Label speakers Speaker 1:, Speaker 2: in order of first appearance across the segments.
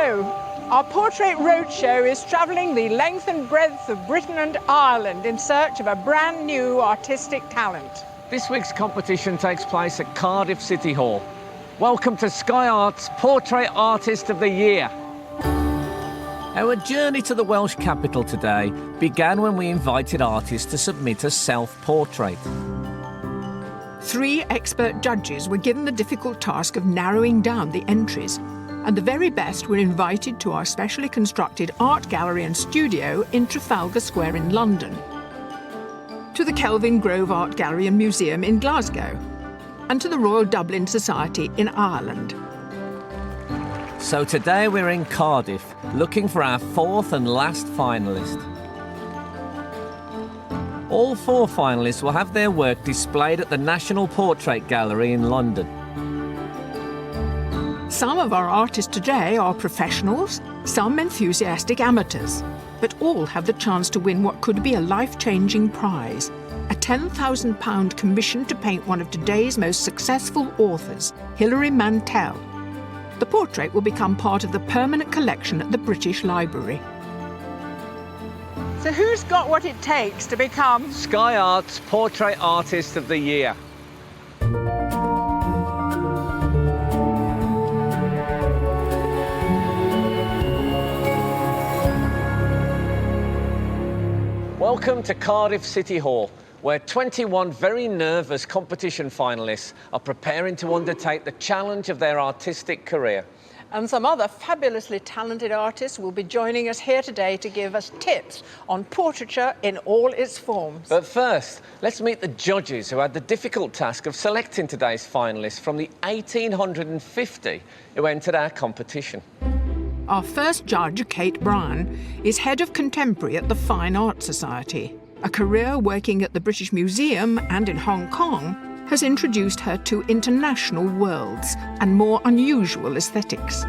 Speaker 1: Hello! Our Portrait Roadshow is travelling the length and breadth of Britain and Ireland in search of a brand new artistic talent.
Speaker 2: This week's competition takes place at Cardiff City Hall. Welcome to Sky Art's Portrait Artist of the Year. Our journey to the Welsh capital today began when we invited artists to submit a self-portrait.
Speaker 1: 3 expert judges were given the difficult task of narrowing down the entries, and the very best were invited to our specially constructed art gallery and studio in Trafalgar Square in London, to the Kelvin Grove Art Gallery and Museum in Glasgow, and to the Royal Dublin Society in Ireland.
Speaker 2: So today we're in Cardiff, looking for our 4th and last finalist. All 4 finalists will have their work displayed at the National Portrait Gallery in London.
Speaker 1: Some of our artists today are professionals, some enthusiastic amateurs, but all have the chance to win what could be a life-changing prize, a £10,000 commission to paint one of today's most successful authors, Hilary Mantel. The portrait will become part of the permanent collection at the British Library. So who's got what it takes to become
Speaker 2: Sky Art's Portrait Artist of the Year? Welcome to Cardiff City Hall, where 21 very nervous competition finalists are preparing to undertake the challenge of their artistic career.
Speaker 1: And some other fabulously talented artists will be joining us here today to give us tips on portraiture in all its forms.
Speaker 2: But first, let's meet the judges who had the difficult task of selecting today's finalists from the 1,850 who entered our competition.
Speaker 1: Our first judge, Kate Bryan, is head of contemporary at the Fine Art Society. A career working at the British Museum and in Hong Kong has introduced her to international worlds and more unusual aesthetics.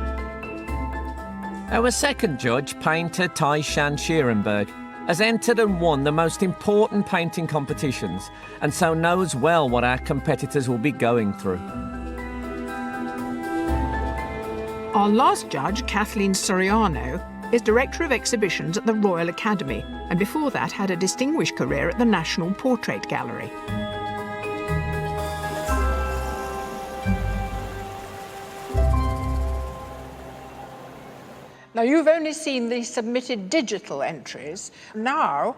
Speaker 2: Our second judge, painter Tai-Shan Schierenberg, has entered and won the most important painting competitions and so knows well what our competitors will be going through.
Speaker 1: Our last judge, Kathleen Soriano, is Director of Exhibitions at the Royal Academy and before that had a distinguished career at the National Portrait Gallery. Now, you've only seen the submitted digital entries. Now,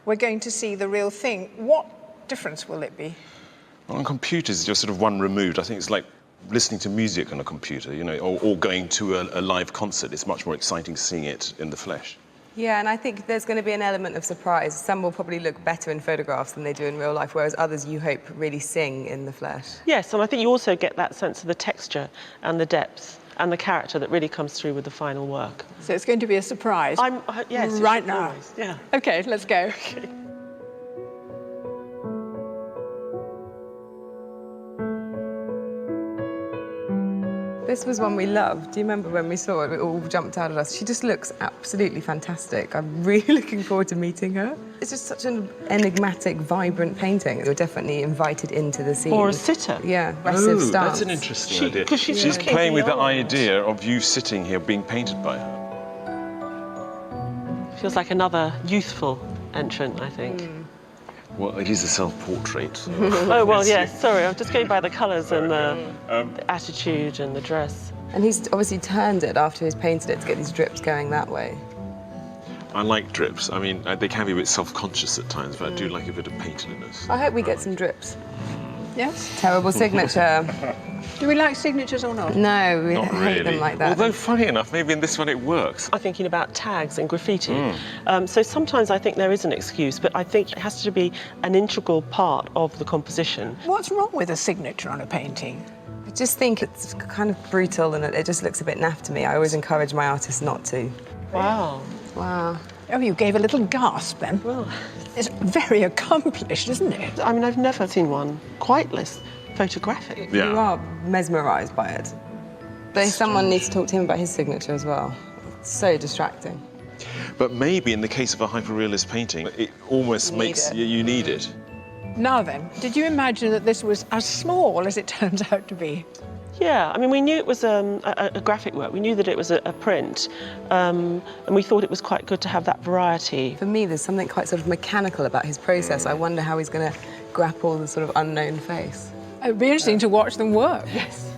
Speaker 1: we're going to see the real thing. What difference will it be?
Speaker 3: Well, on computers, you're sort of one removed. I think it's like listening to music on a computer, you know, or going to a live concert. It's much more exciting seeing it in the flesh.
Speaker 4: Yeah, and I think there's going to be an element of surprise. Some will probably look better in photographs than they do in real life, whereas others, you hope, really sing in the flesh.
Speaker 5: Yes, and I think you also get that sense of the texture and the depth and the character that really comes through with the final work.
Speaker 1: So it's going to be a surprise.
Speaker 5: Yes,
Speaker 1: right now.
Speaker 5: Always, yeah.
Speaker 1: Okay, let's go.
Speaker 5: Okay.
Speaker 4: This was one we loved. Do you remember when we saw it? It all jumped out at us. She just looks absolutely fantastic. I'm really looking forward to meeting her. It's just such an enigmatic, vibrant painting. You're definitely invited into the scene.
Speaker 5: Or a sitter.
Speaker 4: Yeah, aggressive stance.
Speaker 3: That's an interesting idea.
Speaker 5: Because
Speaker 3: She's playing with the idea of you sitting here being painted by her.
Speaker 5: Feels like another youthful entrant, I think.
Speaker 3: Well, it is a self-portrait.
Speaker 5: Oh, well, yes, sorry, I'm just going by the colours and the attitude and the dress.
Speaker 4: And he's obviously turned it after he's painted it to get these drips going that way.
Speaker 3: I like drips. I mean, they can be a bit self-conscious at times, but I do like a bit of painterliness.
Speaker 4: I hope we get some drips.
Speaker 1: Yes?
Speaker 4: Terrible signature.
Speaker 1: Do we like signatures or not?
Speaker 4: No, we
Speaker 3: Not
Speaker 4: hate
Speaker 3: really.
Speaker 4: them like that.
Speaker 3: Although, funny enough, maybe in this one it works.
Speaker 5: I'm thinking about tags and graffiti. So sometimes I think there is an excuse, but I think it has to be an integral part of the composition.
Speaker 1: What's wrong with a signature on a painting?
Speaker 4: I just think it's kind of brutal and it just looks a bit naff to me. I always encourage my artists not to.
Speaker 5: Wow.
Speaker 4: Wow.
Speaker 1: Oh, you gave a little gasp then.
Speaker 5: Well,
Speaker 1: It's very accomplished, isn't it?
Speaker 5: I mean, I've never seen one quite this photographic.
Speaker 3: Yeah.
Speaker 4: You are mesmerised by it. But someone needs to talk to him about his signature as well. It's so distracting.
Speaker 3: But maybe in the case of a hyper-realist painting, it almost makes you need it.
Speaker 1: Now then, did you imagine that this was as small as it turns out to be?
Speaker 5: Yeah, I mean, we knew it was a graphic work. We knew that it was a print, and we thought it was quite good to have that variety.
Speaker 4: For me, there's something quite sort of mechanical about his process. I wonder how he's going to grapple the sort of unknown face.
Speaker 1: It would be interesting to watch them work.
Speaker 4: Yes.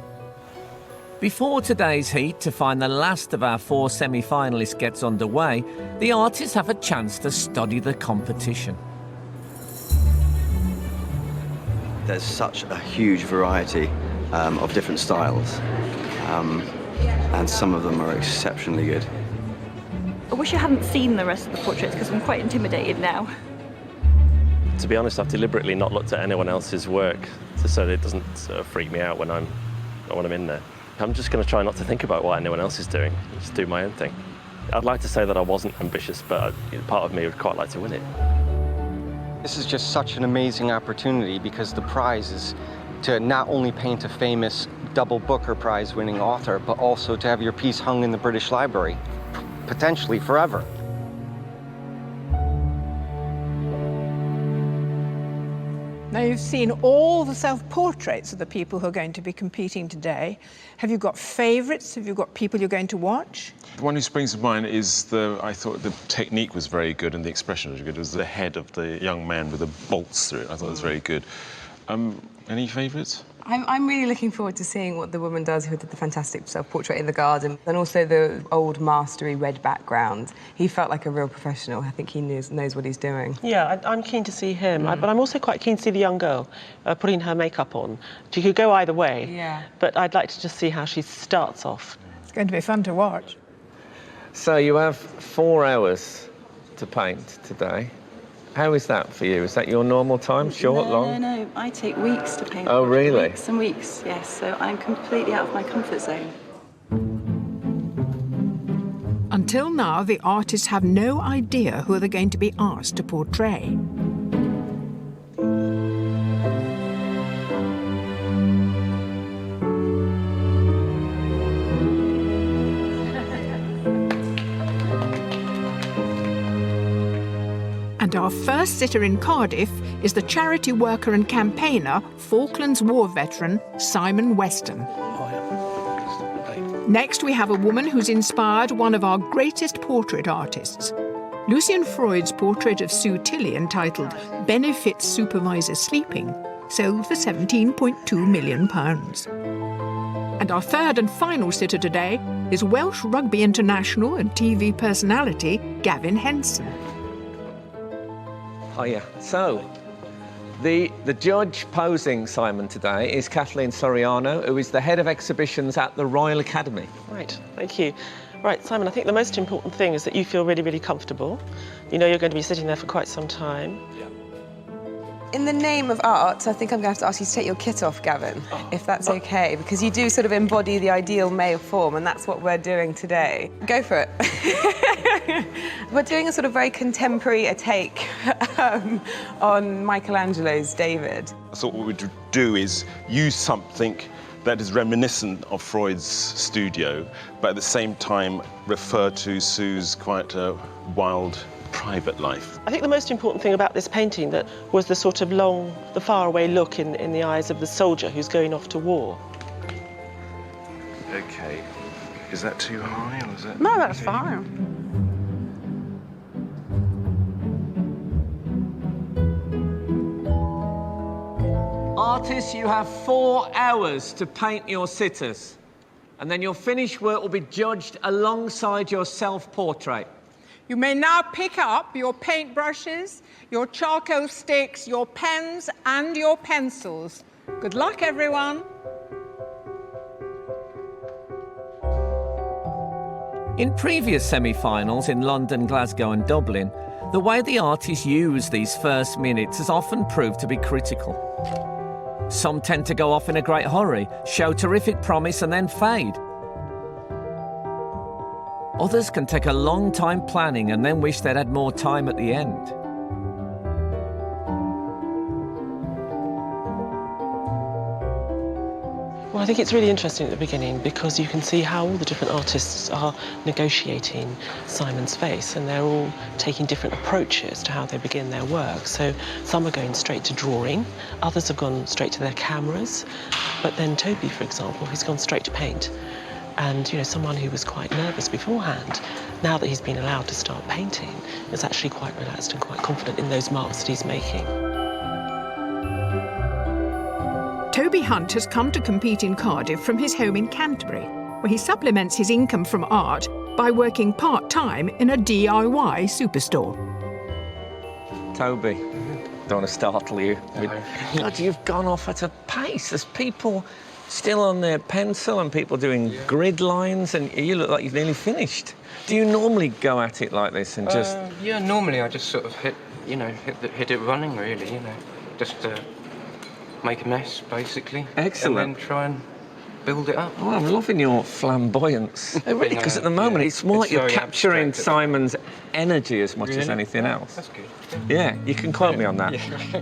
Speaker 2: Before today's heat, to find the last of our 4 semi-finalists gets underway, the artists have a chance to study the competition.
Speaker 6: There's such a huge variety of different styles, and some of them are exceptionally good.
Speaker 7: I wish I hadn't seen the rest of the portraits because I'm quite intimidated now.
Speaker 8: To be honest, I've deliberately not looked at anyone else's work so that it doesn't freak me out when I'm in there. I'm just going to try not to think about what anyone else is doing, just do my own thing. I'd like to say that I wasn't ambitious, but part of me would quite like to win it.
Speaker 9: This is just such an amazing opportunity because the prize is to not only paint a famous double Booker Prize winning author, but also to have your piece hung in the British Library, potentially forever.
Speaker 1: Now, you've seen all the self-portraits of the people who are going to be competing today. Have you got favourites? Have you got people you're going to watch?
Speaker 3: The one who springs to mind is I thought the technique was very good and the expression was good. It was the head of the young man with the bolts through it. I thought it was very good. Any favourites?
Speaker 4: I'm really looking forward to seeing what the woman does who did the fantastic self-portrait in the garden, and also the old mastery red background. He felt like a real professional. I think he knows what he's doing.
Speaker 5: Yeah, I'm keen to see him, but I'm also quite keen to see the young girl putting her makeup on. She could go either way,
Speaker 4: yeah.
Speaker 5: But I'd like to just see how she starts off.
Speaker 1: It's going to be fun to watch.
Speaker 2: So you have 4 hours to paint today. How is that for you? Is that your normal time? Short, long?
Speaker 7: No, I take weeks to paint.
Speaker 2: Oh, really?
Speaker 7: Weeks and weeks, yes. So I'm completely out of my comfort zone.
Speaker 1: Until now, the artists have no idea who they're going to be asked to portray. And our first sitter in Cardiff is the charity worker and campaigner, Falklands War veteran, Simon Weston. Next, we have a woman who's inspired one of our greatest portrait artists. Lucian Freud's portrait of Sue Tilley, entitled Benefits Supervisor Sleeping, sold for £17.2 million. And our third and final sitter today is Welsh rugby international and TV personality, Gavin Henson.
Speaker 2: Oh, yeah. So, the judge posing Simon today is Kathleen Soriano, who is the head of exhibitions at the Royal Academy.
Speaker 5: Right, thank you. Right, Simon, I think the most important thing is that you feel really, really comfortable. You know you're going to be sitting there for quite some time.
Speaker 4: In the name of art, I think I'm going to have to ask you to take your kit off, Gavin, if that's OK, because you do sort of embody the ideal male form, and that's what we're doing today. Go for it. We're doing a sort of very contemporary take on Michelangelo's David.
Speaker 3: I thought what we'd do is use something that is reminiscent of Freud's studio, but at the same time refer to Sue's quite wild private life.
Speaker 5: I think the most important thing about this painting that was the sort of long, the faraway look in the eyes of the soldier who's going off to war.
Speaker 3: OK. Is that too high, or is that...
Speaker 4: No, that's fine.
Speaker 2: Artists, you have 4 hours to paint your sitters, and then your finished work will be judged alongside your self-portrait.
Speaker 1: You may now pick up your paintbrushes, your charcoal sticks, your pens and your pencils. Good luck, everyone.
Speaker 2: In previous semi-finals in London, Glasgow and Dublin, the way the artists use these first minutes has often proved to be critical. Some tend to go off in a great hurry, show terrific promise and then fade. Others can take a long time planning and then wish they'd had more time at the end.
Speaker 5: Well, I think it's really interesting at the beginning because you can see how all the different artists are negotiating Simon's face, and they're all taking different approaches to how they begin their work. So some are going straight to drawing, others have gone straight to their cameras, but then Toby, for example, he's gone straight to paint. And, you know, someone who was quite nervous beforehand, now that he's been allowed to start painting, is actually quite relaxed and quite confident in those marks that he's making.
Speaker 1: Toby Hunt has come to compete in Cardiff from his home in Canterbury, where he supplements his income from art by working part-time in a DIY superstore.
Speaker 2: Toby, don't want to startle you. God, you've gone off at a pace. There's people still on their pencil and people doing grid lines, and you look like you've nearly finished. Do you normally go at it like this and just...
Speaker 10: Yeah, normally I just sort of hit it running, really, you know. Just make a mess, basically.
Speaker 2: Excellent.
Speaker 10: And then try and build it up.
Speaker 2: Oh, I'm loving your flamboyance. Really, because at the moment it's more like you're capturing Simon's energy as much as anything else.
Speaker 10: That's good.
Speaker 2: Yeah, you can quote me on that.
Speaker 10: Yeah.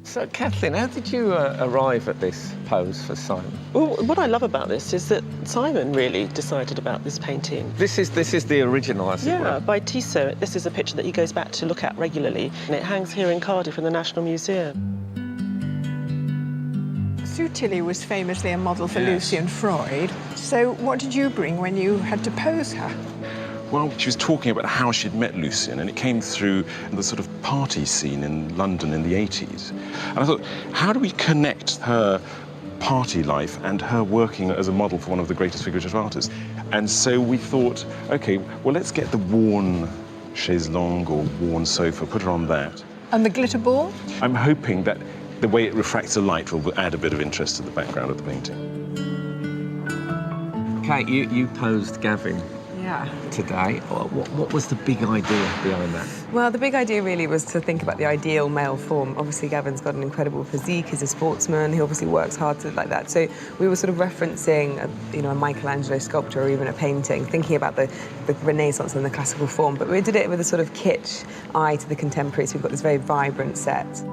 Speaker 2: So, Kathleen, how did you arrive at this pose for Simon?
Speaker 5: Well, what I love about this is that Simon really decided about this painting.
Speaker 2: This is the original, as it were.
Speaker 5: Yeah, by Tissot. This is a picture that he goes back to look at regularly, and it hangs here in Cardiff in the National Museum.
Speaker 1: Sue Tilley was famously a model for Lucian Freud. So what did you bring when you had to pose her?
Speaker 3: Well, she was talking about how she'd met Lucian, and it came through the sort of party scene in London in the 80s. And I thought, how do we connect her party life and her working as a model for one of the greatest figurative artists? And so we thought, OK, well, let's get the worn chaise longue or worn sofa, put her on that.
Speaker 1: And the glitter ball?
Speaker 3: I'm hoping that the way it refracts the light will add a bit of interest to the background of the painting.
Speaker 2: Kate, you posed Gavin.
Speaker 4: Yeah.
Speaker 2: Today. What was the big idea behind that?
Speaker 4: Well, the big idea really was to think about the ideal male form. Obviously, Gavin's got an incredible physique. He's a sportsman. He obviously works hard to like that. So we were sort of referencing, a Michelangelo sculpture or even a painting, thinking about the Renaissance and the classical form. But we did it with a sort of kitsch eye to the contemporary. So we've got this very vibrant set.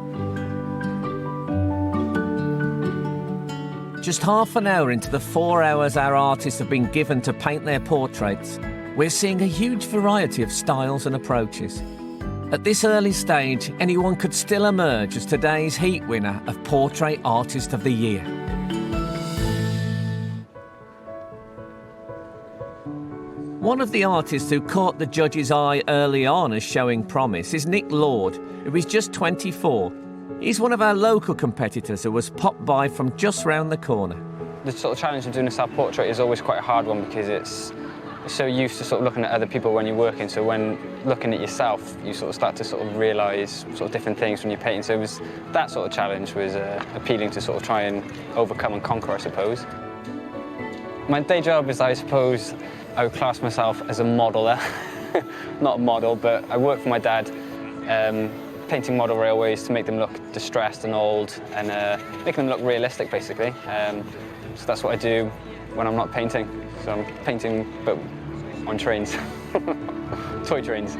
Speaker 2: Just half an hour into the 4 hours our artists have been given to paint their portraits, we're seeing a huge variety of styles and approaches. At this early stage, anyone could still emerge as today's heat winner of Portrait Artist of the Year. One of the artists who caught the judge's eye early on as showing promise is Nick Lord, who is just 24. He's one of our local competitors who was popped by from just round the corner.
Speaker 11: The sort of challenge of doing a self-portrait is always quite a hard one because it's so used to sort of looking at other people when you're working, so when looking at yourself, you sort of start to sort of realise sort of different things when you're painting. So that sort of challenge was appealing to sort of try and overcome and conquer, I suppose. My day job is, I suppose, I would class myself as a modeller. Not a model, but I work for my dad. Painting model railways to make them look distressed and old and making them look realistic, basically. So that's what I do when I'm not painting. So I'm painting, but on trains, toy trains.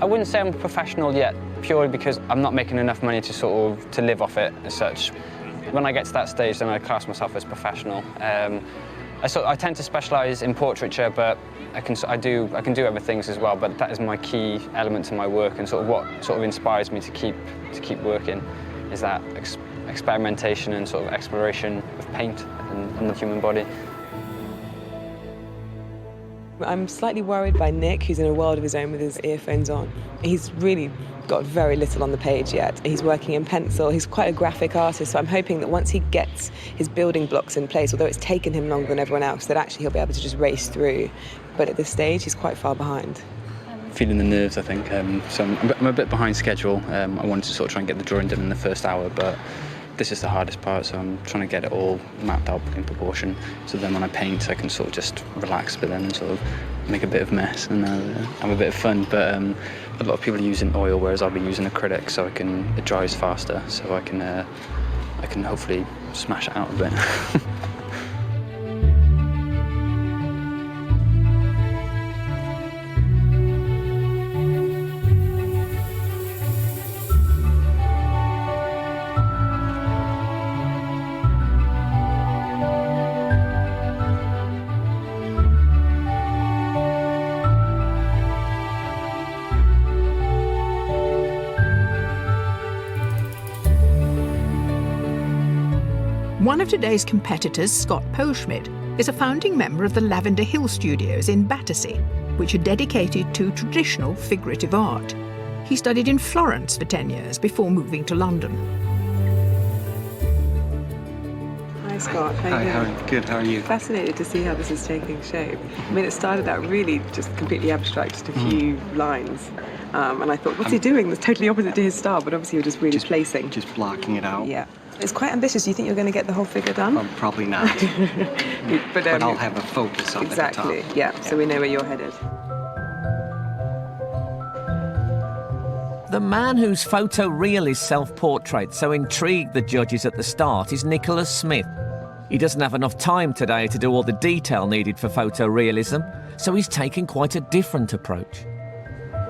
Speaker 11: I wouldn't say I'm a professional yet, purely because I'm not making enough money to sort of to live off it as such. When I get to that stage, then I class myself as professional. I tend to specialise in portraiture, but I can do other things as well. But that is my key element to my work, and sort of what sort of inspires me to keep working is that experimentation and sort of exploration of paint and the human body.
Speaker 4: I'm slightly worried by Nick, who's in a world of his own with his earphones on. He's really got very little on the page yet. He's working in pencil. He's quite a graphic artist, so I'm hoping that once he gets his building blocks in place, although it's taken him longer than everyone else, that actually he'll be able to just race through. But at this stage, he's quite far behind.
Speaker 12: Feeling the nerves, I think. So I'm a bit behind schedule. I wanted to sort of try and get the drawing done in the first hour, but this is the hardest part, so I'm trying to get it all mapped out in proportion, so then when I paint I can sort of just relax a bit then and sort of make a bit of mess and have a bit of fun. But a lot of people are using oil, whereas I'll be using acrylic, so it dries faster, so I can hopefully smash it out a bit.
Speaker 1: One of today's competitors, Scott Poschmid, is a founding member of the Lavender Hill Studios in Battersea, which are dedicated to traditional figurative art. He studied in Florence for 10 years before moving to London.
Speaker 4: Hi Scott, how are you doing?
Speaker 13: Good, how are you?
Speaker 4: Fascinated to see how this is taking shape. I mean, it started out really just completely abstract, just a few lines. And I thought, what's he doing? That's totally opposite to his style, but obviously you're just really placing.
Speaker 13: Just blocking it out.
Speaker 4: Yeah. It's quite ambitious. Do you think you're going to get the whole figure done?
Speaker 13: Probably not. but I'll have a focus on
Speaker 4: exactly,
Speaker 13: at the top.
Speaker 4: Yeah, so we know where you're headed.
Speaker 2: The man whose photorealist self-portrait so intrigued the judges at the start is Nicholas Smith. He doesn't have enough time today to do all the detail needed for photorealism, so he's taken quite a different approach.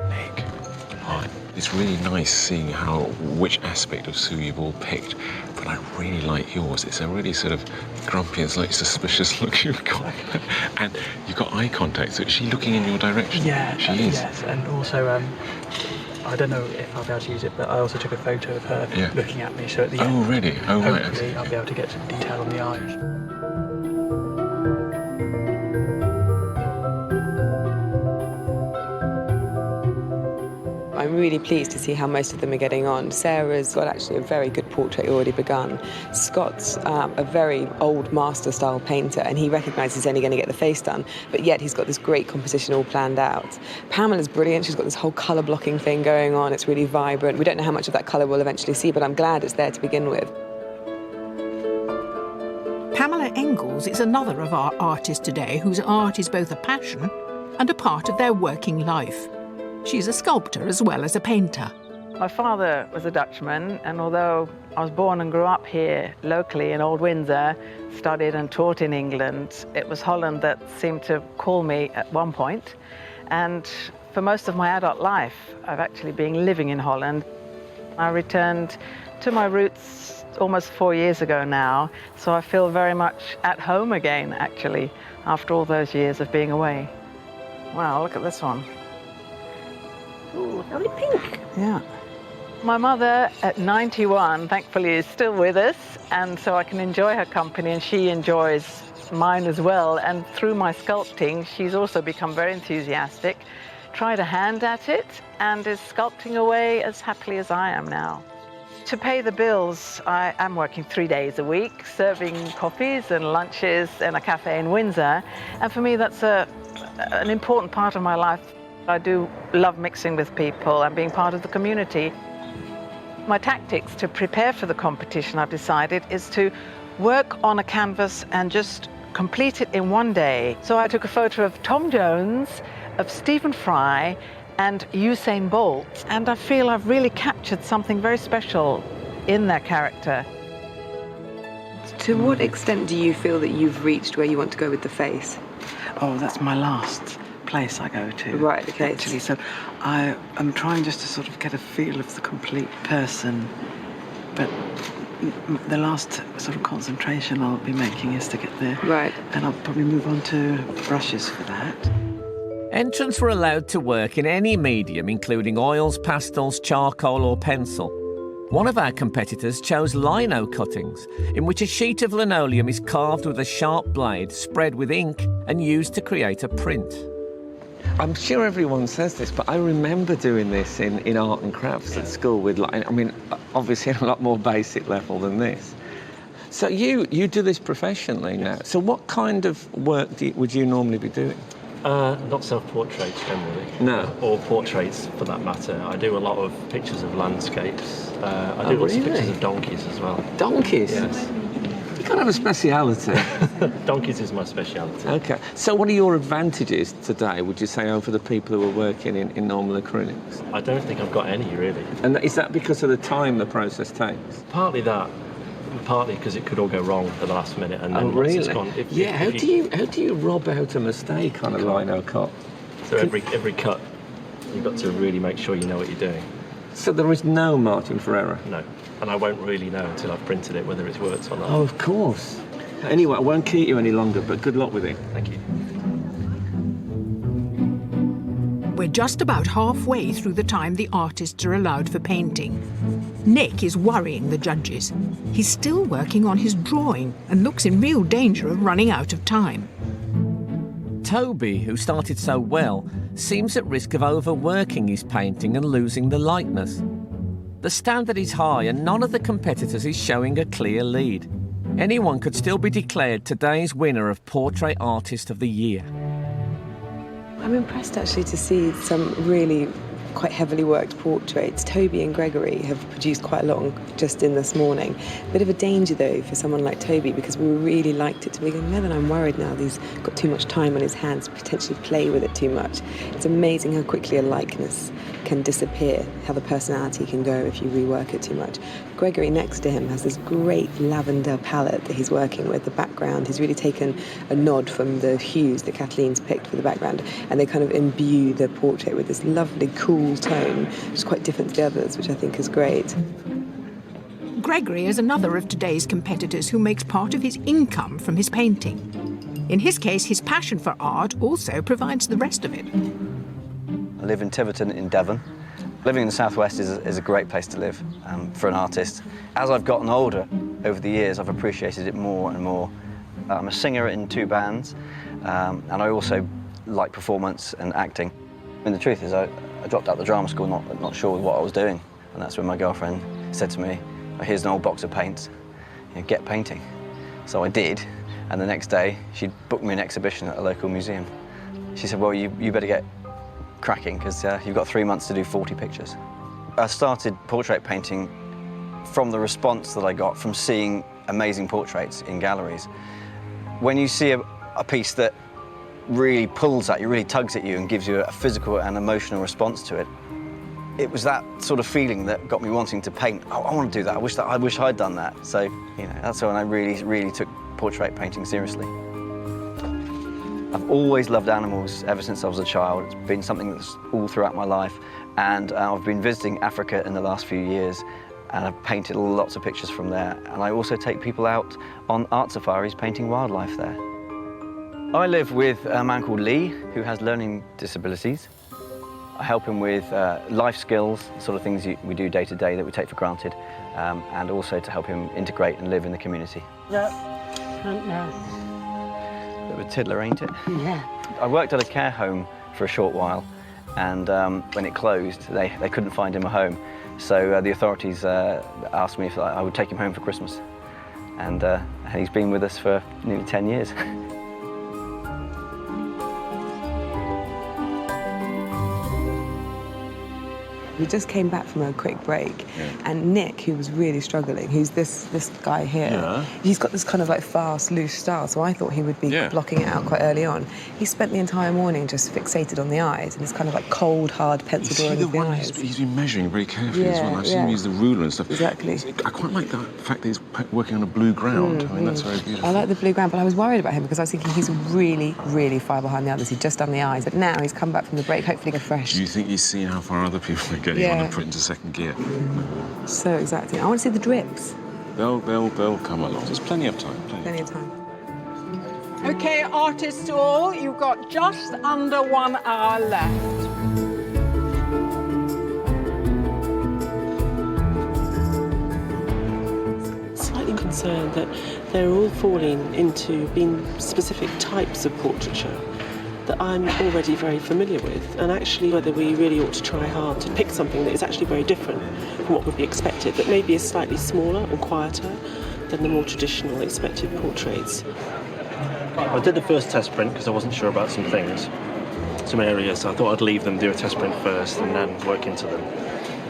Speaker 3: Nick, it's really nice seeing which aspect of Sue you've all picked, but I really like yours. It's a really sort of grumpy and slightly suspicious look you've got. And you've got eye contact, so is she looking in your direction?
Speaker 14: Yeah,
Speaker 3: she is.
Speaker 14: Yes, and also, I don't know if I'll be able to use it, but I also took a photo of her looking at me, so at the end,
Speaker 3: really? Oh, right.
Speaker 14: hopefully I'll be able to get some detail on the eyes.
Speaker 4: I'm really pleased to see how most of them are getting on. Sarah's got actually a very good portrait already begun. Scott's a very old master-style painter, and he recognises he's only going to get the face done, but yet he's got this great composition all planned out. Pamela's brilliant. She's got this whole colour blocking thing going on. It's really vibrant. We don't know how much of that colour we'll eventually see, but I'm glad it's there to begin with.
Speaker 1: Pamela Engels is another of our artists today whose art is both a passion and a part of their working life. She's a sculptor as well as a painter.
Speaker 15: My father was a Dutchman, and although I was born and grew up here locally in Old Windsor, studied and taught in England, it was Holland that seemed to call me at one point. And for most of my adult life, I've actually been living in Holland. I returned to my roots almost 4 years ago now, so I feel very much at home again, actually, after all those years of being away. Wow, look at this one. Ooh, very pink. Yeah. My mother, at 91, thankfully is still with us, and so I can enjoy her company, and she enjoys mine as well. And through my sculpting, she's also become very enthusiastic, tried a hand at it, and is sculpting away as happily as I am now. To pay the bills, I am working 3 days a week, serving coffees and lunches in a cafe in Windsor, and for me that's an important part of my life. I do love mixing with people and being part of the community. My tactics to prepare for the competition, I've decided, is to work on a canvas and just complete it in one day. So I took a photo of Tom Jones, of Stephen Fry, and Usain Bolt, and I feel I've really captured something very special in their character.
Speaker 4: To what extent do you feel that you've reached where you want to go with the face?
Speaker 14: Oh, that's my last place I go to.
Speaker 4: Right, okay.
Speaker 14: Actually, so I'm trying just to sort of get a feel of the complete person, but the last sort of concentration I'll be making is to get there.
Speaker 4: Right.
Speaker 14: And I'll probably move on to brushes for that.
Speaker 2: Entrants were allowed to work in any medium, including oils, pastels, charcoal or pencil. One of our competitors chose Lino Cuttings, in which a sheet of linoleum is carved with a sharp blade, spread with ink and used to create a print. I'm sure everyone says this, but I remember doing this in art and crafts at school with, obviously a lot more basic level than this. So you do this professionally now. So what kind of work would you normally be doing?
Speaker 8: Not self-portraits generally.
Speaker 2: No.
Speaker 8: Or portraits for that matter. I do a lot of pictures of landscapes. I do lots of pictures of donkeys as well.
Speaker 2: Donkeys?
Speaker 8: Yes.
Speaker 2: You can't have a speciality.
Speaker 8: Donkeys is my speciality.
Speaker 2: Okay. So what are your advantages today, would you say, over the people who are working in normal acrylics?
Speaker 8: I don't think I've got any, really.
Speaker 2: And is that because of the time the process takes?
Speaker 8: Partly that. Partly because it could all go wrong at the last minute, and then
Speaker 2: really?
Speaker 8: once it's gone.
Speaker 2: How do you rob out a mistake on a lino cut?
Speaker 8: So every cut, you've got to really make sure you know what you're doing.
Speaker 2: So there is no margin for error?
Speaker 8: No, and I won't really know until I've printed it whether it's worked or not.
Speaker 2: Oh, of course. Anyway, I won't keep you any longer, but good luck with it.
Speaker 8: Thank you.
Speaker 1: We're just about halfway through the time the artists are allowed for painting. Nick is worrying the judges. He's still working on his drawing and looks in real danger of running out of time.
Speaker 2: Toby, who started so well, seems at risk of overworking his painting and losing the likeness. The standard is high and none of the competitors is showing a clear lead. Anyone could still be declared today's winner of Portrait Artist of the Year.
Speaker 4: I'm impressed actually to see some really quite heavily worked portraits. Toby and Gregory have produced quite a lot just in this morning. A bit of a danger though for someone like Toby, because we really liked it to begin with, and I'm worried now that he's got too much time on his hands to potentially play with it too much. It's amazing how quickly a likeness can disappear, how the personality can go if you rework it too much. Gregory next to him has this great lavender palette that he's working with. The background, he's really taken a nod from the hues that Kathleen's picked for the background, and they kind of imbue the portrait with this lovely, cool tone, which is quite different to the others, which I think is great.
Speaker 1: Gregory is another of today's competitors who makes part of his income from his painting. In his case, his passion for art also provides the rest of it.
Speaker 6: I live in Tiverton in Devon. Living in the southwest is a great place to live for an artist. As I've gotten older over the years, I've appreciated it more and more. I'm a singer in 2 bands, and I also like performance and acting. And the truth is, I dropped out the drama school not sure what I was doing, and that's when my girlfriend said to me, oh, here's an old box of paints, get painting. So I did, and the next day she'd booked me an exhibition at a local museum. She said, well, you better get cracking, because you've got 3 months to do 40 pictures. I started portrait painting from the response that I got from seeing amazing portraits in galleries. When you see a piece that really pulls at you, really tugs at you and gives you a physical and emotional response to it, it was that sort of feeling that got me wanting to paint. Oh, I want to do that. I wish I'd done that. So, that's when I really took portrait painting seriously. I've always loved animals ever since I was a child. It's been something that's all throughout my life. And I've been visiting Africa in the last few years, and I've painted lots of pictures from there. And I also take people out on art safaris painting wildlife there. I live with a man called Lee, who has learning disabilities. I help him with life skills, the sort of things we do day to day that we take for granted, and also to help him integrate and live in the community.
Speaker 13: Yeah, nice.
Speaker 6: Bit of a tiddler, ain't it?
Speaker 13: Yeah.
Speaker 6: I worked at a care home for a short while, and when it closed, they couldn't find him a home. So the authorities asked me if I would take him home for Christmas. And he's been with us for nearly 10 years.
Speaker 4: We just came back from a quick break, and Nick, who was really struggling, who's this guy here, he's got this kind of like fast, loose style, so I thought he would be blocking it out quite early on. He spent the entire morning just fixated on the eyes, and this kind of like cold, hard pencil drawing of the eyes.
Speaker 3: He's been measuring very carefully as well. I've seen him use the ruler and stuff.
Speaker 4: Exactly.
Speaker 3: I quite like the fact that he's working on a blue ground. I mean, that's very beautiful.
Speaker 4: I like the blue ground, but I was worried about him because I was thinking he's really, really far behind the others. He'd just done the eyes, but now he's come back from the break, hopefully go fresh.
Speaker 3: Do you think he's seen how far other people are getting on and put into second gear?
Speaker 4: So exactly. I want to see the drips.
Speaker 3: They'll come along. There's plenty of time.
Speaker 4: Plenty of time.
Speaker 16: OK, artists all, you've got just under 1 hour left.
Speaker 5: Slightly concerned that they're all falling into being specific types of portraiture that I'm already very familiar with, and actually whether we really ought to try hard to pick something that is actually very different from what would be expected, that maybe is slightly smaller and quieter than the more traditional expected portraits.
Speaker 8: I did the first test print because I wasn't sure about some things, some areas. I thought I'd leave them, do a test print first and then work into them.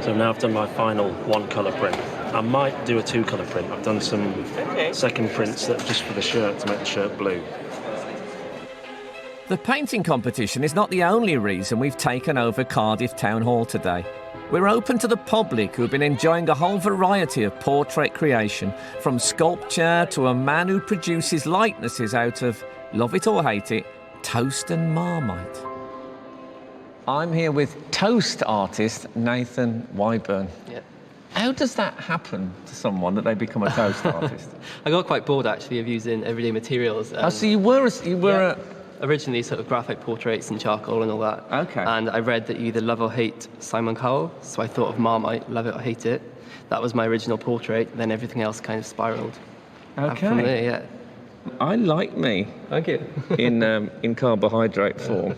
Speaker 8: So now I've done my final 1-colour print. I might do a 2-colour print. I've done some second prints that just for the shirt, to make the shirt blue.
Speaker 2: The painting competition is not the only reason we've taken over Cardiff Town Hall today. We're open to the public who've been enjoying a whole variety of portrait creation, from sculpture to a man who produces likenesses out of, love it or hate it, toast and Marmite. I'm here with toast artist Nathan Wyburn.
Speaker 17: Yep.
Speaker 2: How does that happen to someone that they become a toast artist?
Speaker 17: I got quite bored actually of using everyday materials.
Speaker 2: So you were
Speaker 17: originally sort of graphic portraits and charcoal and all that.
Speaker 2: Okay.
Speaker 17: And I read that you either love or hate Simon Cowell, so I thought of Marmite, love it or hate it. That was my original portrait, then everything else kind of spiraled.
Speaker 2: Okay.
Speaker 17: From there, yeah.
Speaker 2: I like me.
Speaker 17: Thank you.
Speaker 2: in carbohydrate form.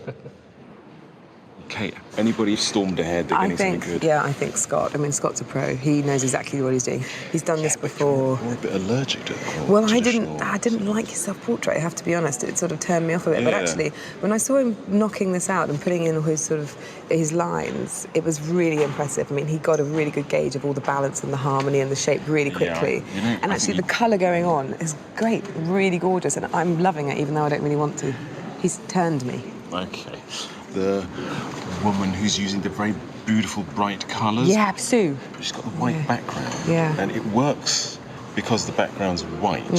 Speaker 3: Kate, anybody stormed ahead, they're getting something good.
Speaker 4: Yeah, I think Scott. I mean, Scott's a pro. He knows exactly what he's doing. He's done this before.
Speaker 3: You're a bit allergic to it.
Speaker 4: Well, I didn't like his self-portrait, I have to be honest. It sort of turned me off a bit. But
Speaker 3: Yeah.
Speaker 4: actually, when I saw him knocking this out and putting in all his lines, it was really impressive. I mean, he got a really good gauge of all the balance and the harmony and the shape really quickly.
Speaker 3: You know,
Speaker 4: and actually, the colour going on is great, really gorgeous, and I'm loving it, even though I don't really want to. He's turned me.
Speaker 3: Okay. The woman who's using the very beautiful, bright colours.
Speaker 4: Yeah, Sue.
Speaker 3: She's got the white background.
Speaker 4: Yeah.
Speaker 3: And it works because the background's white.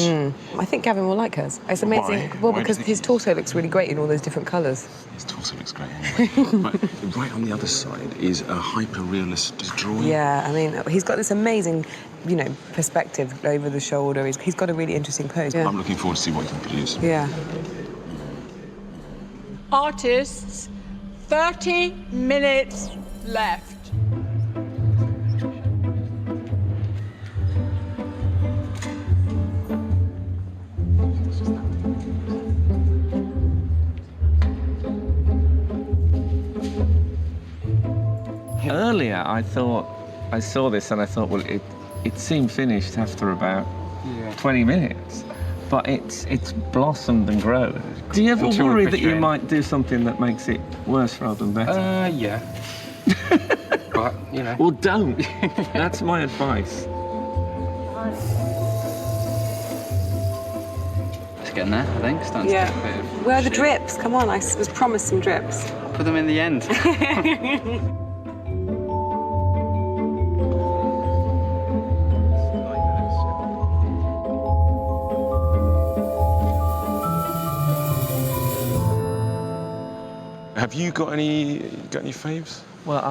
Speaker 4: I think Gavin will like hers. It's amazing.
Speaker 3: Why?
Speaker 4: Well,
Speaker 3: Why do
Speaker 4: because
Speaker 3: you think
Speaker 4: his torso looks really great in all those different colours.
Speaker 3: His torso looks great anyway. But right on the other side is a hyper-realist drawing.
Speaker 4: Yeah, I mean, he's got this amazing, perspective over the shoulder. He's got a really interesting pose. Yeah.
Speaker 3: I'm looking forward to see what he can produce.
Speaker 4: Yeah.
Speaker 16: Artists, 30 minutes left.
Speaker 2: Earlier, I saw this and I thought, well, it seemed finished after about 20 minutes. But it's blossomed and grown. Do you ever worry that you might do something that makes it worse rather than better?
Speaker 10: Yeah. But,
Speaker 2: Well, don't. That's my advice.
Speaker 12: It's getting there, I think. Starting to get a bit of
Speaker 4: Where are the
Speaker 12: shape.
Speaker 4: drips? Come on, I was promised some drips.
Speaker 12: Put them in the end.
Speaker 3: Have you got any faves?
Speaker 2: Well,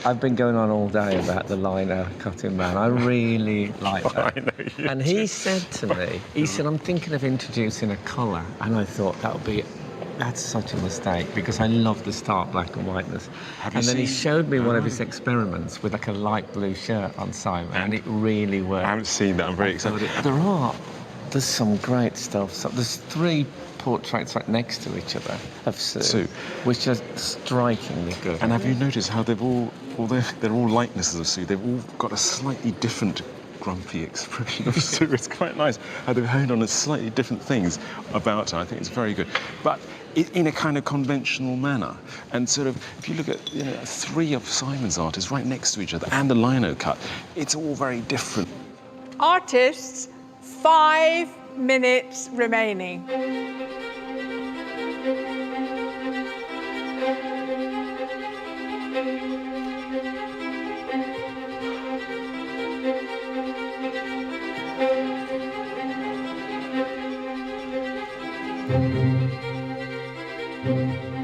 Speaker 2: I've been going on all day about the Lino Cutting man. I really like that.
Speaker 3: I know you
Speaker 2: And he said to me, I'm thinking of introducing a colour. And I thought that's such a mistake because I love the stark black and whiteness. And then he showed me one of his experiments with like a light blue shirt on Simon, and it really worked.
Speaker 3: I haven't seen that. I'm very excited.
Speaker 2: There's some great stuff. So there's 3 portraits right next to each other of Sue, which are strikingly good.
Speaker 3: And have you noticed how they're all likenesses of Sue? They've all got a slightly different grumpy expression of Sue. It's quite nice how they've honed on slightly different things about her. I think it's very good. But in a kind of conventional manner. And sort of, if you look at 3 of Simon's artists right next to each other and the lino cut, it's all very different.
Speaker 16: Artists, 5 minutes remaining.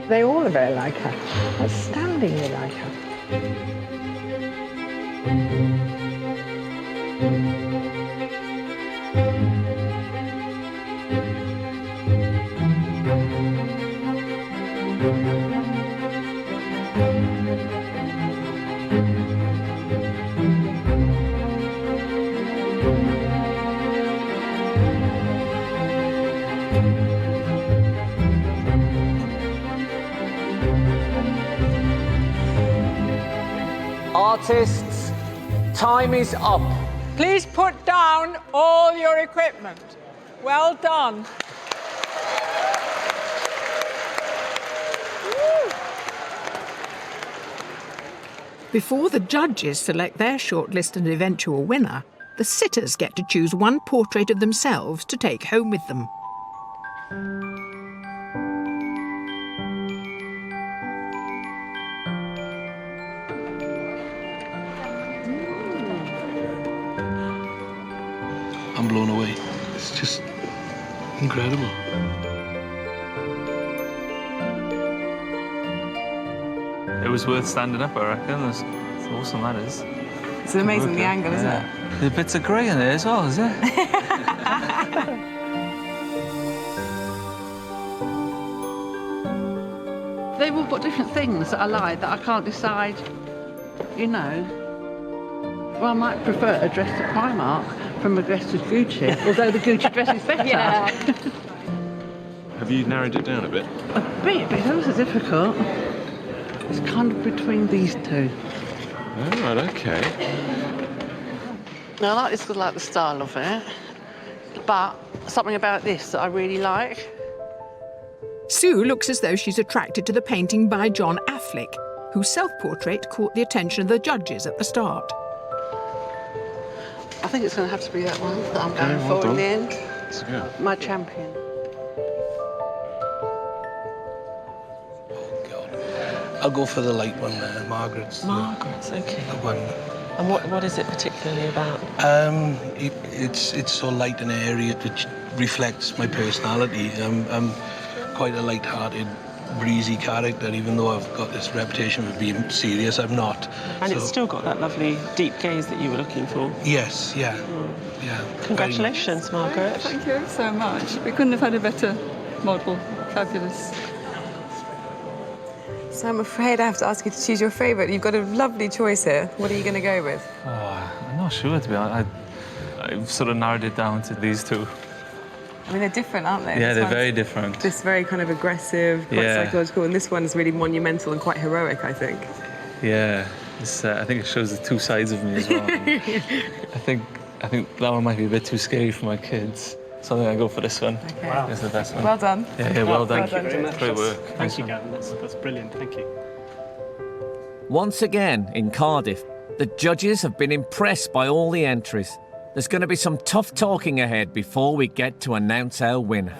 Speaker 15: They all are very like her. Outstandingly like her.
Speaker 2: Artists, time is up.
Speaker 16: Please put down all your equipment. Well done.
Speaker 1: Before the judges select their shortlist and eventual winner, the sitters get to choose one portrait of themselves to take home with them.
Speaker 18: I'm blown away. It's just incredible.
Speaker 19: It was worth standing up, I reckon. It's awesome, that is.
Speaker 4: It's amazing, the angle, isn't it?
Speaker 19: There's bits of grey in there as well, is there?
Speaker 20: they've all got different things that I like that I can't decide, you know. Well, I might prefer a dress to Primark from a dress to Gucci, although the Gucci dress is better.
Speaker 7: Yeah.
Speaker 3: Have you narrowed it down a bit?
Speaker 20: A bit, but it's always difficult. It's kind of between these two.
Speaker 3: Oh, right, okay.
Speaker 20: Now, I like this because I like the style of it, but something about this that I really like.
Speaker 1: Sue looks as though she's attracted to the painting by John Affleck, whose self-portrait caught the attention of the judges at the start.
Speaker 20: I think it's going to have to be that one that I'm
Speaker 3: Okay,
Speaker 20: going
Speaker 3: well
Speaker 20: for in
Speaker 3: done.
Speaker 20: the end.
Speaker 3: Let's go.
Speaker 20: My champion.
Speaker 18: I'll go for the light one there, Margaret's.
Speaker 5: Margaret's, okay.
Speaker 18: The one.
Speaker 5: And what is it particularly about?
Speaker 18: It's so light and airy, which reflects my personality. I'm quite a light-hearted, breezy character, even though I've got this reputation for being serious. I'm not.
Speaker 5: And
Speaker 18: So-
Speaker 5: it's still got that lovely deep gaze that you were looking for.
Speaker 18: Yes, yeah. Yeah.
Speaker 5: Congratulations, Margaret.
Speaker 21: Thank you so much. We couldn't have had a better model. Fabulous.
Speaker 4: So I'm afraid I have to ask you to choose your favourite. You've got a lovely choice here. What are you going to go with?
Speaker 19: Oh, I'm not sure, to be honest. I've sort of narrowed it down to these two.
Speaker 4: I mean, they're different, aren't they?
Speaker 19: Yeah,
Speaker 4: This
Speaker 19: they're
Speaker 4: one's
Speaker 19: very different.
Speaker 4: This very kind of aggressive, quite
Speaker 19: Yeah.
Speaker 4: psychological, and this one is really monumental and quite heroic, I think.
Speaker 19: Yeah, I think it shows the two sides of me as well. I think that one might be a bit too scary for my kids. So I think I go for this one.
Speaker 4: Okay.
Speaker 19: Wow. It's the best one.
Speaker 4: Well done.
Speaker 19: Yeah, well done.
Speaker 4: Thank you very much.
Speaker 19: Great work.
Speaker 22: Thank you, Gavin. That's brilliant. Thank you.
Speaker 2: Once again, in Cardiff, the judges have been impressed by all the entries. There's going to be some tough talking ahead before we get to announce our winner.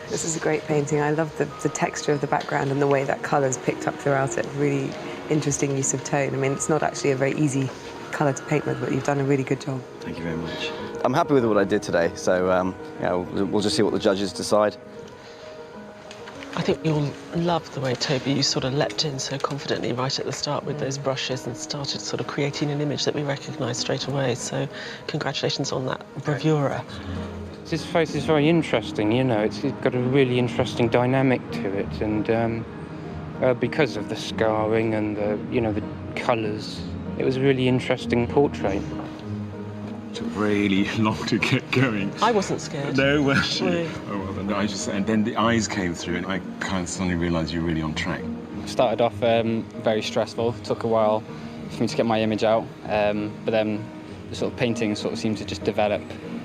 Speaker 4: This is a great painting. I love the texture of the background and the way that colour's picked up throughout it. Really interesting use of tone. I mean, it's not actually a very easy colour to paint with, but you've done a really good job.
Speaker 6: Thank you very much. I'm happy with what I did today, so yeah, we'll just see what the judges decide.
Speaker 5: I think you'll love the way, Toby, you sort of leapt in so confidently right at the start with those brushes and started sort of creating an image that we recognise straight away. So congratulations on that bravura.
Speaker 23: His face is very interesting, you know, it's got a really interesting dynamic to it, and because of the scarring and the, you know, the colours, it was a really interesting portrait.
Speaker 3: It took really long to get going.
Speaker 5: I wasn't scared.
Speaker 3: No, well,
Speaker 5: No.
Speaker 3: oh, well, no, and then the eyes came through, and I kind of suddenly realised you're really on track.
Speaker 11: Started off very stressful. Took a while for me to get my image out, but then the sort of painting sort of seemed to just develop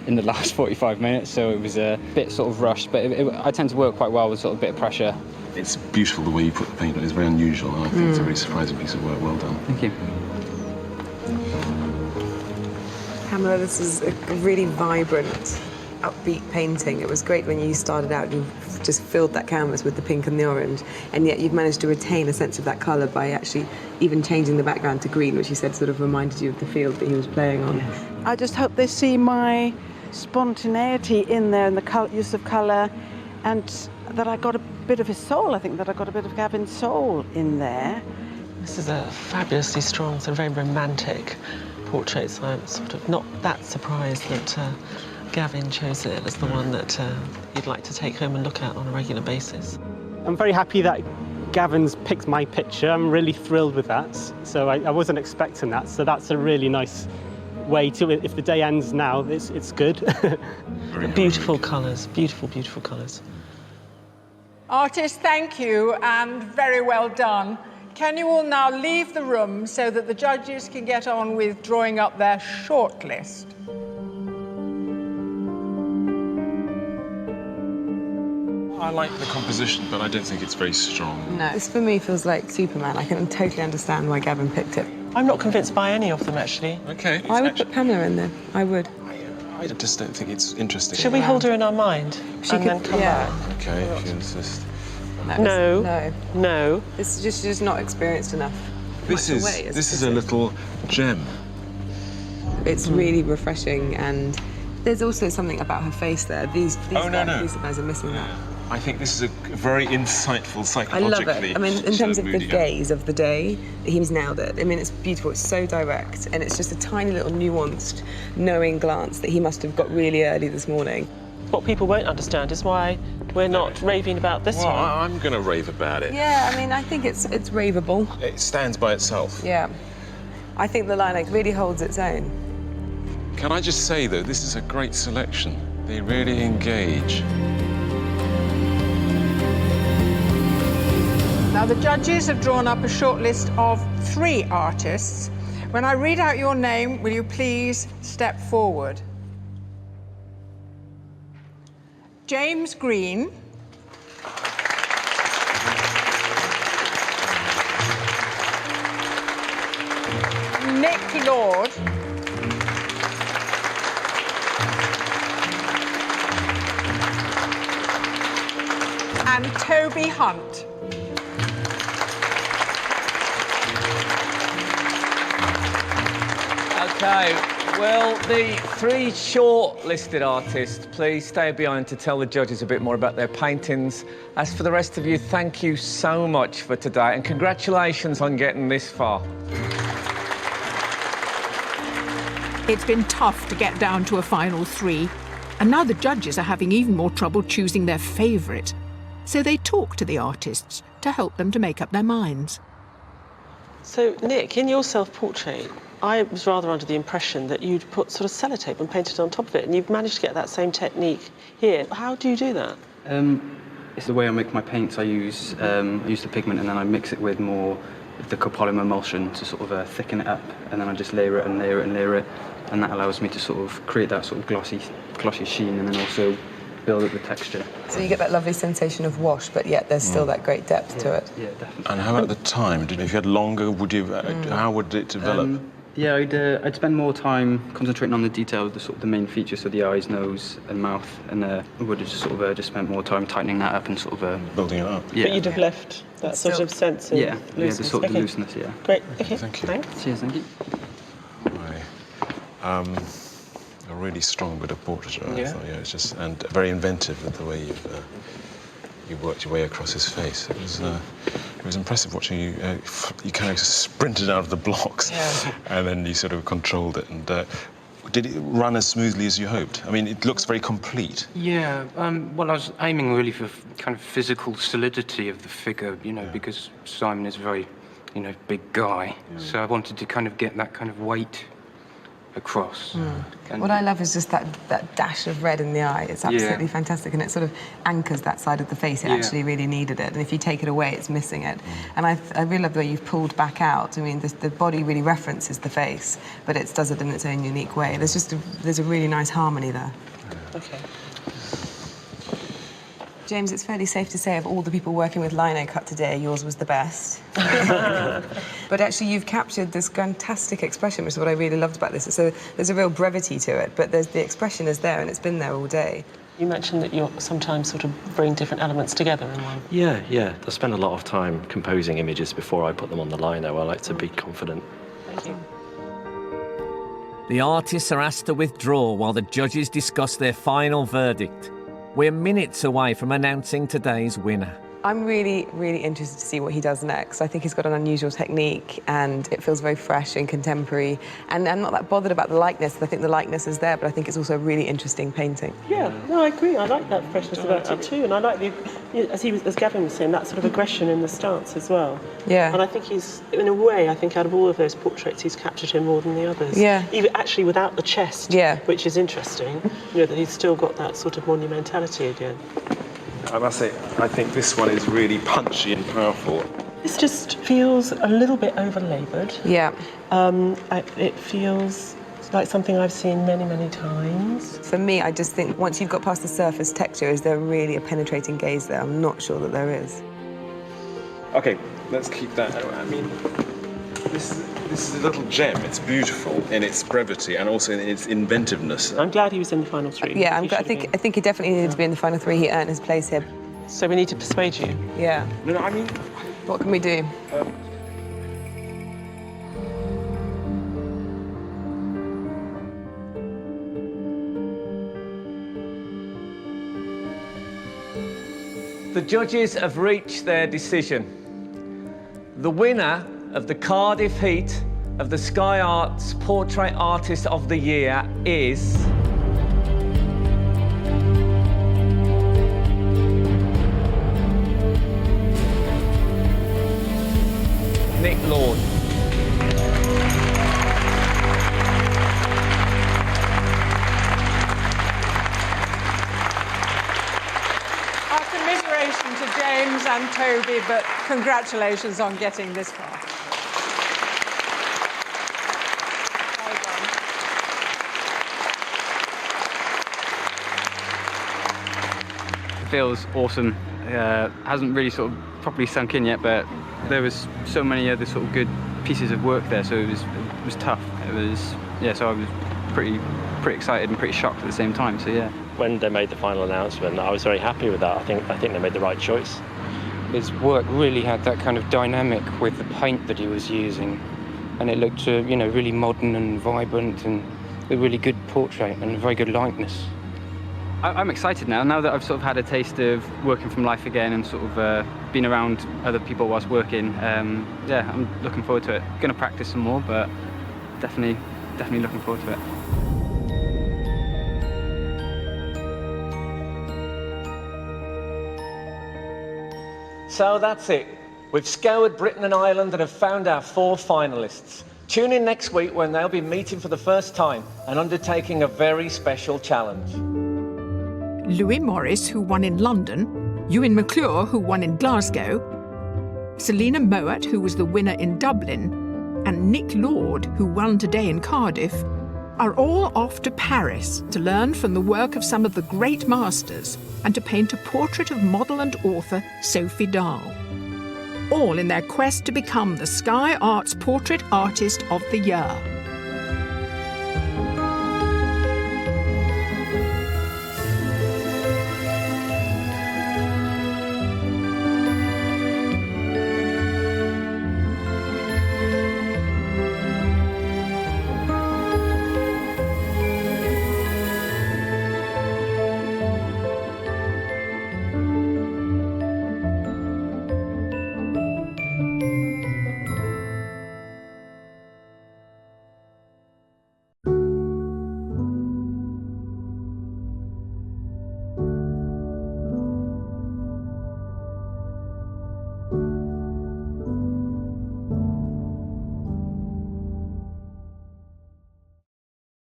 Speaker 11: in the last 45 minutes, so it was a bit sort of rushed, but I tend to work quite well with sort of a bit of pressure.
Speaker 3: It's beautiful the way you put the paint on. It's very unusual, and I think it's a really surprising piece of work. Well done.
Speaker 11: Thank you.
Speaker 4: Pamela, this is a really vibrant, upbeat painting. It was great when you started out. You just filled that canvas with the pink and the orange, and yet you've managed to retain a sense of that colour by actually even changing the background to green, which you said sort of reminded you of the field that he was playing on.
Speaker 15: I just hope they see my spontaneity in there and the use of colour, and that I got a bit of his soul. I think that I got a bit of Gavin's soul in there.
Speaker 5: This is a fabulously strong, so very romantic portrait, so I'm sort of not that surprised that Gavin chose it as the one that you'd like to take home and look at on a regular basis.
Speaker 24: I'm very happy that Gavin's picked my picture. I'm really thrilled with that. So I wasn't expecting that, so that's a really nice way to it. If the day ends now, it's good.
Speaker 5: Beautiful colours, beautiful, beautiful colours.
Speaker 16: Artists, thank you, and very well done. Can you all now leave the room so that the judges can get on with drawing up their shortlist?
Speaker 3: I like the composition, but I don't think it's very strong.
Speaker 4: No, this for me feels like Superman. I can totally understand why Gavin picked it.
Speaker 5: I'm not convinced by any of them, actually.
Speaker 3: Okay.
Speaker 4: I would put Pamela in there. I would.
Speaker 3: I just don't think it's interesting.
Speaker 5: Should we hold her in our mind and then come back?
Speaker 3: Okay, if you insist.
Speaker 5: No. No.
Speaker 4: It's just not experienced enough.
Speaker 3: This is a little gem.
Speaker 4: It's really refreshing and There's also something about her face there. These guys are missing that.
Speaker 3: I think this is a very insightful, psychologically.
Speaker 4: I love it. I mean, in terms of the gaze of the day, he's nailed it. I mean, it's beautiful. It's so direct, and it's just a tiny little nuanced, knowing glance that he must have got really early this morning.
Speaker 5: What people won't understand is why we're not raving about this one.
Speaker 3: I'm going to rave about it.
Speaker 4: Yeah, I mean, I think it's raveable.
Speaker 3: It stands by itself.
Speaker 4: Yeah. I think the Lino really holds its own.
Speaker 3: Can I just say, though, this is a great selection. They really engage.
Speaker 16: Now, the judges have drawn up a short list of 3 artists. When I read out your name, will you please step forward? James Green. Nick Lord. And Toby Hunt.
Speaker 2: Okay, will the 3 short-listed artists please stay behind to tell the judges a bit more about their paintings. As for the rest of you, thank you so much for today, and congratulations on getting this far.
Speaker 1: It's been tough to get down to a final 3, and now the judges are having even more trouble choosing their favourite. So they talk to the artists to help them to make up their minds.
Speaker 5: So, Nick, in your self-portrait, I was rather under the impression that you'd put sort of sellotape and painted on top of it, and you've managed to get that same technique here. How do you do that?
Speaker 11: It's the way I make my paints. I use the pigment and then I mix it with more of the copolymer emulsion to sort of thicken it up, and then I just layer it and layer it and layer it, and that allows me to sort of create that sort of glossy sheen, and then also build up the texture.
Speaker 4: So you get that lovely sensation of wash, but yet there's still that great depth to it.
Speaker 11: Yeah, definitely.
Speaker 3: And how about the time? If you had longer, would you? How would it develop?
Speaker 11: Yeah, I'd spend more time concentrating on the detail of the sort of the main features, so the eyes, nose, and mouth, and would have just sort of just spent more time tightening that up and sort of
Speaker 3: building it up.
Speaker 11: Yeah.
Speaker 5: But you'd have left that sort of sense of looseness.
Speaker 11: The sort of looseness. Yeah.
Speaker 5: Great. Okay.
Speaker 3: Thank you.
Speaker 5: Thanks.
Speaker 11: Cheers. Thank you.
Speaker 3: A really strong bit of portraiture. I
Speaker 10: Yeah.
Speaker 3: thought, it's just and very inventive with the way you've worked your way across his face. It was impressive watching you. You kind of sprinted out of the blocks, and then you sort of controlled it. And did it run as smoothly as you hoped? I mean, it looks very complete.
Speaker 10: Yeah, well, I was aiming really for kind of physical solidity of the figure, because Simon is a very, big guy. So I wanted to kind of get that kind of weight across. And
Speaker 4: what I love is just that dash of red in the eye. It's absolutely fantastic, and it sort of anchors that side of the face. It actually really needed it, and if you take it away, it's missing it. And I really love the way you've pulled back out. I mean, the body really references the face, but it does it in its own unique way. There's a really nice harmony there.
Speaker 5: Okay.
Speaker 4: James, it's fairly safe to say of all the people working with Lino Cut today, yours was the best. But actually, you've captured this fantastic expression, which is what I really loved about this. So there's a real brevity to it, but the expression is there, and it's been there all day.
Speaker 5: You mentioned that you're sometimes sort of bring different elements together in one.
Speaker 8: Yeah. I spend a lot of time composing images before I put them on the lino. I like to be confident.
Speaker 5: Thank you.
Speaker 2: The artists are asked to withdraw while the judges discuss their final verdict. We're minutes away from announcing today's winner.
Speaker 4: I'm really, really interested to see what he does next. I think he's got an unusual technique, and it feels very fresh and contemporary. And I'm not that bothered about the likeness. I think the likeness is there, but I think it's also a really interesting painting.
Speaker 5: Yeah, no, I agree. I like that freshness about it too, and I like as Gavin was saying, that sort of aggression in the stance as well.
Speaker 4: Yeah.
Speaker 5: And I think he's, in a way, I think out of all of those portraits, he's captured him more than the others.
Speaker 4: Yeah.
Speaker 5: Even actually without the chest. Yeah. Which is interesting. That he's still got that sort of monumentality again.
Speaker 3: I must say, I think this one is really punchy and powerful.
Speaker 5: This just feels a little bit over-laboured.
Speaker 4: Yeah.
Speaker 5: It feels like something I've seen many, many times.
Speaker 4: For me, I just think once you've got past the surface texture, is there really a penetrating gaze there? I'm not sure that there is.
Speaker 3: Okay, let's keep that. I mean, this is a little gem. It's beautiful in its brevity and also in its inventiveness.
Speaker 5: I'm glad he was in the final 3.
Speaker 4: Yeah, I think he definitely needed to be in the final 3. He earned his place here.
Speaker 5: So we need to persuade you.
Speaker 4: Yeah.
Speaker 3: No, I mean,
Speaker 4: what can we do?
Speaker 2: The judges have reached their decision. The winner of the Cardiff heat of the Sky Arts Portrait Artist of the Year is... Nick Lord.
Speaker 16: Our commiseration to James and Toby, but congratulations on getting this far.
Speaker 12: It feels awesome. Hasn't really sort of properly sunk in yet, but there was so many other sort of good pieces of work there, so it was tough. So I was pretty excited and pretty shocked at the same time. So yeah.
Speaker 8: When they made the final announcement, I was very happy with that. I think they made the right choice.
Speaker 23: His work really had that kind of dynamic with the paint that he was using, and it looked, really modern and vibrant, and a really good portrait and a very good likeness.
Speaker 12: I'm excited now that I've sort of had a taste of working from life again and sort of been around other people whilst working. I'm looking forward to it. Going to practice some more, but definitely looking forward to it.
Speaker 2: So that's it. We've scoured Britain and Ireland and have found our 4 finalists. Tune in next week when they'll be meeting for the first time and undertaking a very special challenge.
Speaker 1: Louis Morris, who won in London, Ewan McClure, who won in Glasgow, Selina Mowat, who was the winner in Dublin, and Nick Lord, who won today in Cardiff, are all off to Paris to learn from the work of some of the great masters and to paint a portrait of model and author Sophie Dahl. All in their quest to become the Sky Arts Portrait Artist of the Year.